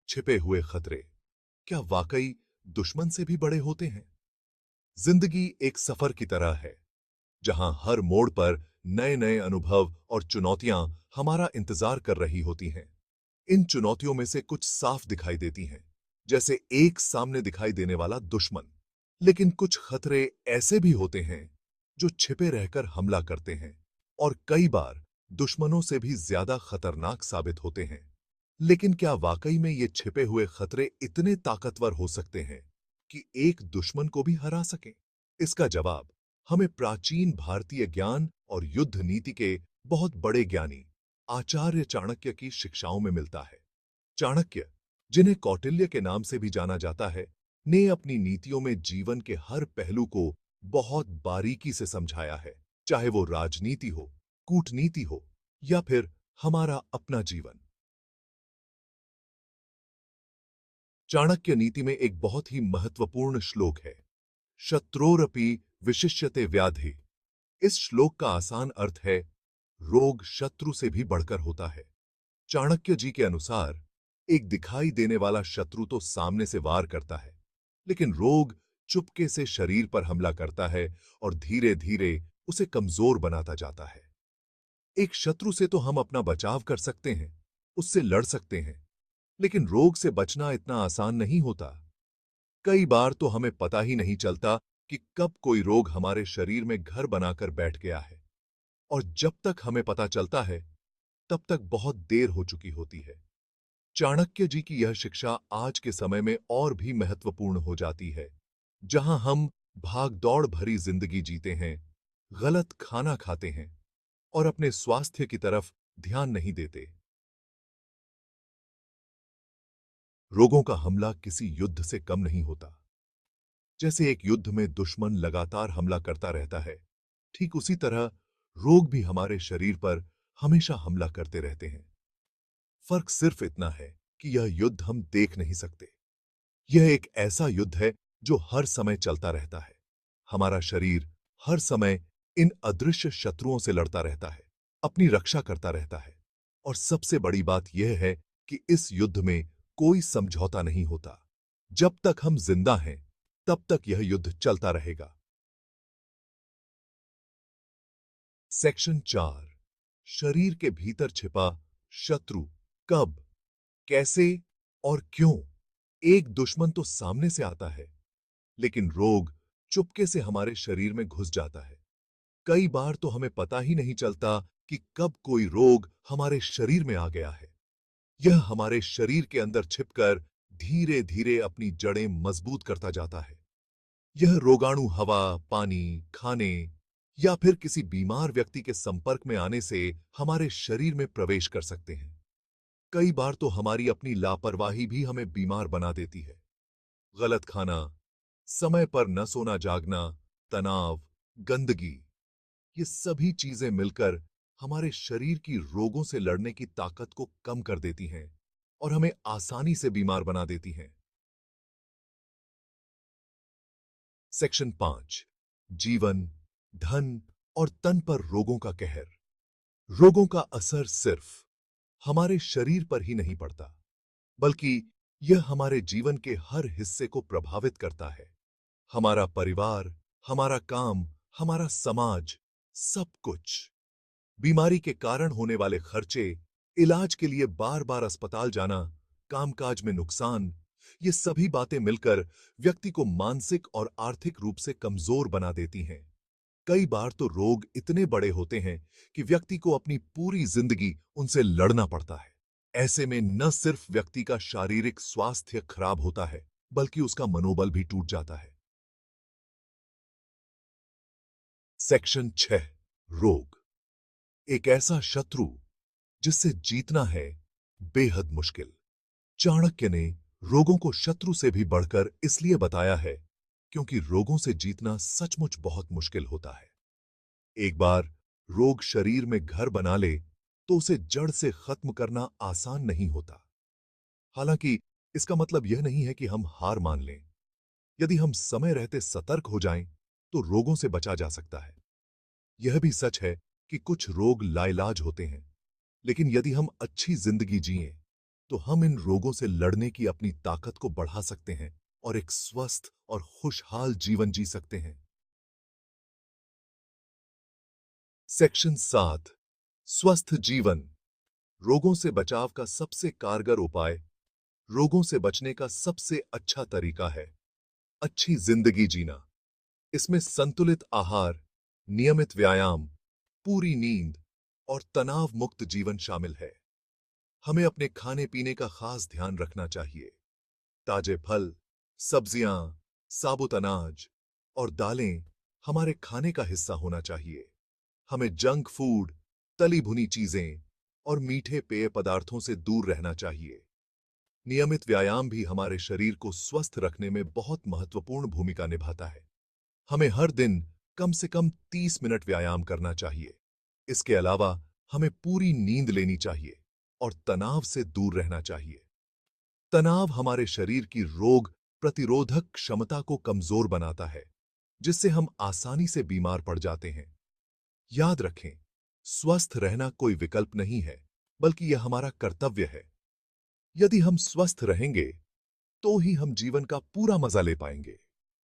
छिपे हुए खतरे क्या वाकई दुश्मन से भी बड़े होते हैं? जिंदगी एक सफर की तरह है, जहां हर मोड़ पर नए नए अनुभव और चुनौतियां हमारा इंतजार कर रही होती हैं। इन चुनौतियों में से कुछ साफ दिखाई देती हैं, जैसे एक सामने दिखाई देने वाला दुश्मन। लेकिन कुछ खतरे ऐसे भी होते हैं जो छिपे रहकर हमला करते हैं और कई बार दुश्मनों से भी ज्यादा खतरनाक साबित होते हैं। लेकिन क्या वाकई में ये छिपे हुए खतरे इतने ताकतवर हो सकते हैं कि एक दुश्मन को भी हरा सकें? इसका जवाब हमें प्राचीन भारतीय ज्ञान और युद्ध नीति के बहुत बड़े ज्ञानी आचार्य चाणक्य की शिक्षाओं में मिलता है। चाणक्य, जिन्हें कौटिल्य के नाम से भी जाना जाता है, ने अपनी नीतियों में जीवन के हर पहलू को बहुत बारीकी से समझाया है, चाहे वो राजनीति हो, कूटनीति हो या फिर हमारा अपना जीवन। चाणक्य नीति में एक बहुत ही महत्वपूर्ण श्लोक है, शत्रोरपि विशिष्यते व्याधि। इस श्लोक का आसान अर्थ है, रोग शत्रु से भी बढ़कर होता है। चाणक्य जी के अनुसार एक दिखाई देने वाला शत्रु तो सामने से वार करता है, लेकिन रोग चुपके से शरीर पर हमला करता है और धीरे धीरे उसे कमजोर बनाता जाता है। एक शत्रु से तो हम अपना बचाव कर सकते हैं, उससे लड़ सकते हैं, लेकिन रोग से बचना इतना आसान नहीं होता। कई बार तो हमें पता ही नहीं चलता कि कब कोई रोग हमारे शरीर में घर बनाकर बैठ गया है, और जब तक हमें पता चलता है, तब तक बहुत देर हो चुकी होती है। चाणक्य जी की यह शिक्षा आज के समय में और भी महत्वपूर्ण हो जाती है, जहां हम भाग-दौड़ भरी जिंदगी जीते हैं, गलत खाना खाते हैं और अपने स्वास्थ्य की तरफ ध्यान नहीं देते। रोगों का हमला किसी युद्ध से कम नहीं होता। जैसे एक युद्ध में दुश्मन लगातार हमला करता रहता है, ठीक उसी तरह रोग भी हमारे शरीर पर हमेशा हमला करते रहते हैं। फर्क सिर्फ इतना है कि यह युद्ध हम देख नहीं सकते। यह एक ऐसा युद्ध है जो हर समय चलता रहता है। हमारा शरीर हर समय इन अदृश्य शत्रुओं से लड़ता रहता है, अपनी रक्षा करता रहता है। और सबसे बड़ी बात यह है कि इस युद्ध में कोई समझौता नहीं होता। जब तक हम जिंदा हैं, तब तक यह युद्ध चलता रहेगा। सेक्शन 4, शरीर के भीतर छिपा शत्रु कब, कैसे और क्यों? एक दुश्मन तो सामने से आता है, लेकिन रोग चुपके से हमारे शरीर में घुस जाता है। कई बार तो हमें पता ही नहीं चलता कि कब कोई रोग हमारे शरीर में आ गया है। यह हमारे शरीर के अंदर छिपकर धीरे धीरे अपनी जड़ें मजबूत करता जाता है। यह रोगाणु हवा, पानी, खाने या फिर किसी बीमार व्यक्ति के संपर्क में आने से हमारे शरीर में प्रवेश कर सकते हैं। कई बार तो हमारी अपनी लापरवाही भी हमें बीमार बना देती है। गलत खाना, समय पर न सोना जागना, तनाव, गंदगी, ये सभी चीजें मिलकर हमारे शरीर की रोगों से लड़ने की ताकत को कम कर देती हैं और हमें आसानी से बीमार बना देती हैं। सेक्शन 5, जीवन, धन और तन पर रोगों का कहर। रोगों का असर सिर्फ हमारे शरीर पर ही नहीं पड़ता, बल्कि यह हमारे जीवन के हर हिस्से को प्रभावित करता है। हमारा परिवार, हमारा काम, हमारा समाज, सब कुछ। बीमारी के कारण होने वाले खर्चे, इलाज के लिए बार-बार अस्पताल जाना, कामकाज में नुकसान, ये सभी बातें मिलकर व्यक्ति को मानसिक और आर्थिक रूप से कमजोर बना देती हैं। कई बार तो रोग इतने बड़े होते हैं कि व्यक्ति को अपनी पूरी जिंदगी उनसे लड़ना पड़ता है। ऐसे में न सिर्फ व्यक्ति का शारीरिक स्वास्थ्य खराब होता है, बल्कि उसका मनोबल भी टूट जाता है। सेक्शन 6, रोग, एक ऐसा शत्रु जिससे जीतना है बेहद मुश्किल। चाणक्य ने रोगों को शत्रु से भी बढ़कर इसलिए बताया है क्योंकि रोगों से जीतना सचमुच बहुत मुश्किल होता है। एक बार रोग शरीर में घर बना ले तो उसे जड़ से खत्म करना आसान नहीं होता। हालांकि इसका मतलब यह नहीं है कि हम हार मान लें। यदि हम समय रहते सतर्क हो जाएं, तो रोगों से बचा जा सकता है। यह भी सच है कि कुछ रोग लाइलाज होते हैं, लेकिन यदि हम अच्छी जिंदगी जिएं, तो हम इन रोगों से लड़ने की अपनी ताकत को बढ़ा सकते हैं और एक स्वस्थ और खुशहाल जीवन जी सकते हैं। सेक्शन 7, स्वस्थ जीवन। रोगों से बचाव का सबसे कारगर उपाय। रोगों से बचने का सबसे अच्छा तरीका है अच्छी जिंदगी जीना। इसमें संतुलित आहार, नियमित व्यायाम, पूरी नींद और तनाव मुक्त जीवन शामिल है। हमें अपने खाने पीने का खास ध्यान रखना चाहिए। ताजे फल, सब्जियां, साबुत अनाज और दालें हमारे खाने का हिस्सा होना चाहिए। हमें जंक फूड, तली भुनी चीजें और मीठे पेय पदार्थों से दूर रहना चाहिए। नियमित व्यायाम भी हमारे शरीर को स्वस्थ रखने में बहुत महत्वपूर्ण भूमिका निभाता है। हमें हर दिन कम से कम 30 मिनट व्यायाम करना चाहिए। इसके अलावा हमें पूरी नींद लेनी चाहिए और तनाव से दूर रहना चाहिए। तनाव हमारे शरीर की रोग प्रतिरोधक क्षमता को कमजोर बनाता है, जिससे हम आसानी से बीमार पड़ जाते हैं। याद रखें, स्वस्थ रहना कोई विकल्प नहीं है, बल्कि यह हमारा कर्तव्य है। यदि हम स्वस्थ रहेंगे, तो ही हम जीवन का पूरा मजा ले पाएंगे।